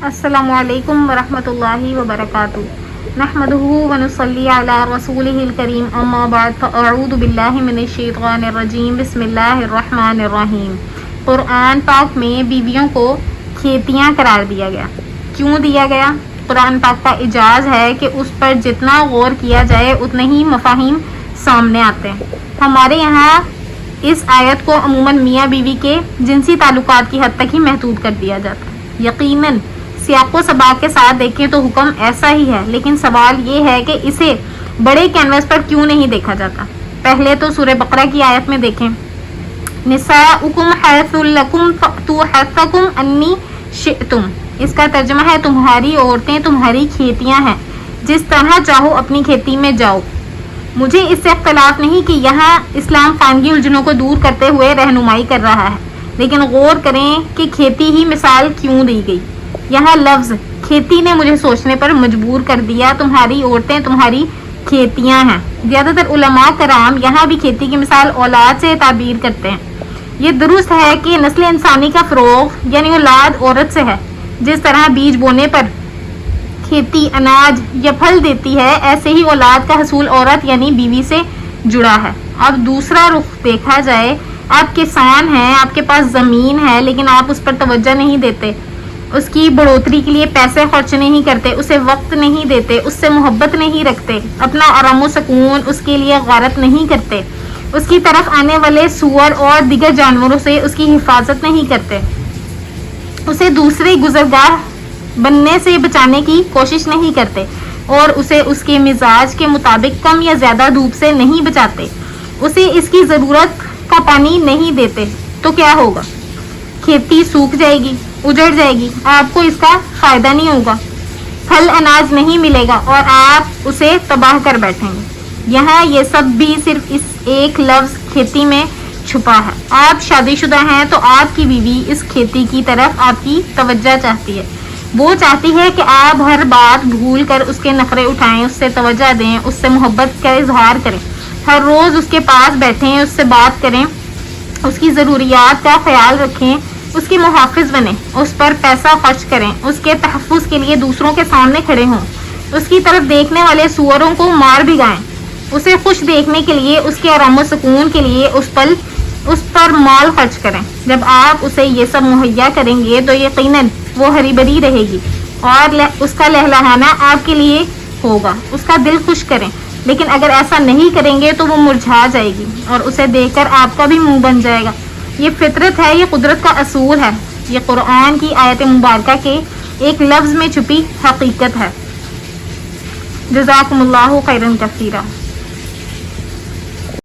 السلام علیکم ورحمۃ اللہ وبرکاتہ نحمدہ ونصلی علی رسولہ الکریم اما بعد فاعوذ باللہ من الشیطان الرجیم بسم اللہ الرحمن الرحیم۔ قرآن پاک میں بیویوں کو کھیتیاں قرار دیا گیا۔ کیوں دیا گیا؟ قرآن پاک کا اعجاز ہے کہ اس پر جتنا غور کیا جائے اتنے ہی مفاہیم سامنے آتے ہیں۔ ہمارے یہاں اس آیت کو عموماً میاں بیوی کے جنسی تعلقات کی حد تک ہی محدود کر دیا جاتا ہے۔ یقیناً سیاق و سباق کے ساتھ دیکھیں تو حکم ایسا ہی ہے، لیکن سوال یہ ہے کہ اسے بڑے کینوس پر کیوں نہیں دیکھا جاتا۔ پہلے تو سورہ بقرہ کی آیت میں دیکھیں، نساؤکم حرث لکم فأتوا حرثکم انی شئتم، اس کا ترجمہ ہے تمہاری عورتیں تمہاری کھیتیاں ہیں، جس طرح چاہو اپنی کھیتی میں جاؤ۔ مجھے اس سے اختلاف نہیں کہ یہاں اسلام خانگی الجھنوں کو دور کرتے ہوئے رہنمائی کر رہا ہے، لیکن غور کریں کہ کھیتی ہی مثال کیوں دی گئی۔ یہاں لفظ کھیتی نے مجھے سوچنے پر مجبور کر دیا، تمہاری عورتیں تمہاری کھیتیاں ہیں۔ زیادہ تر علماء کرام یہاں بھی کھیتی کی مثال اولاد سے تعبیر کرتے ہیں۔ یہ درست ہے کہ نسل انسانی کا فروغ یعنی اولاد عورت سے ہے۔ جس طرح بیج بونے پر کھیتی اناج یا پھل دیتی ہے، ایسے ہی اولاد کا حصول عورت یعنی بیوی سے جڑا ہے۔ اب دوسرا رخ دیکھا جائے، آپ کسان ہیں، آپ کے پاس زمین ہے، لیکن آپ اس پر توجہ نہیں دیتے، اس کی بڑھوتری کے لیے پیسے خرچ نہیں کرتے، اسے وقت نہیں دیتے، اس سے محبت نہیں رکھتے، اپنا آرام و سکون اس کے لیے غارت نہیں کرتے، اس کی طرف آنے والے سور اور دیگر جانوروں سے اس کی حفاظت نہیں کرتے، اسے دوسرے گزرگاہ بننے سے بچانے کی کوشش نہیں کرتے، اور اسے اس کے مزاج کے مطابق کم یا زیادہ دھوپ سے نہیں بچاتے، اسے اس کی ضرورت کا پانی نہیں دیتے، تو کیا ہوگا؟ کھیتی سوکھ جائے گی، اجڑ جائے گی، آپ کو اس کا فائدہ نہیں ہوگا، پھل اناج نہیں ملے گا، اور آپ اسے تباہ کر بیٹھیں گے۔ یہاں یہ سب بھی صرف اس ایک لفظ کھیتی میں چھپا ہے۔ آپ شادی شدہ ہیں تو آپ کی بیوی اس کھیتی کی طرف آپ کی توجہ چاہتی ہے، وہ چاہتی ہے کہ آپ ہر بات بھول کر اس کے نخرے اٹھائیں، اس سے توجہ دیں، اس سے محبت کا اظہار کریں، ہر روز اس کے پاس بیٹھیں، اس سے بات کریں، اس کی ضروریات کا خیال رکھیں، اس کی محافظ بنیں، اس پر پیسہ خرچ کریں، اس کے تحفظ کے لیے دوسروں کے سامنے کھڑے ہوں، اس کی طرف دیکھنے والے سوروں کو مار بھگائیں، اسے خوش دیکھنے کے لیے، اس کے آرام و سکون کے لیے اس پر مال خرچ کریں۔ جب آپ اسے یہ سب مہیا کریں گے تو یقیناً وہ ہری بھری رہے گی اور اس کا لہلہانا آپ کے لیے ہوگا، اس کا دل خوش کریں۔ لیکن اگر ایسا نہیں کریں گے تو وہ مرجھا جائے گی اور اسے دیکھ کر آپ کا بھی منہ بن جائے گا۔ یہ فطرت ہے، یہ قدرت کا اصول ہے، یہ قرآن کی آیت مبارکہ کے ایک لفظ میں چھپی حقیقت ہے۔ جزاکم اللہ خیرا کثیرا۔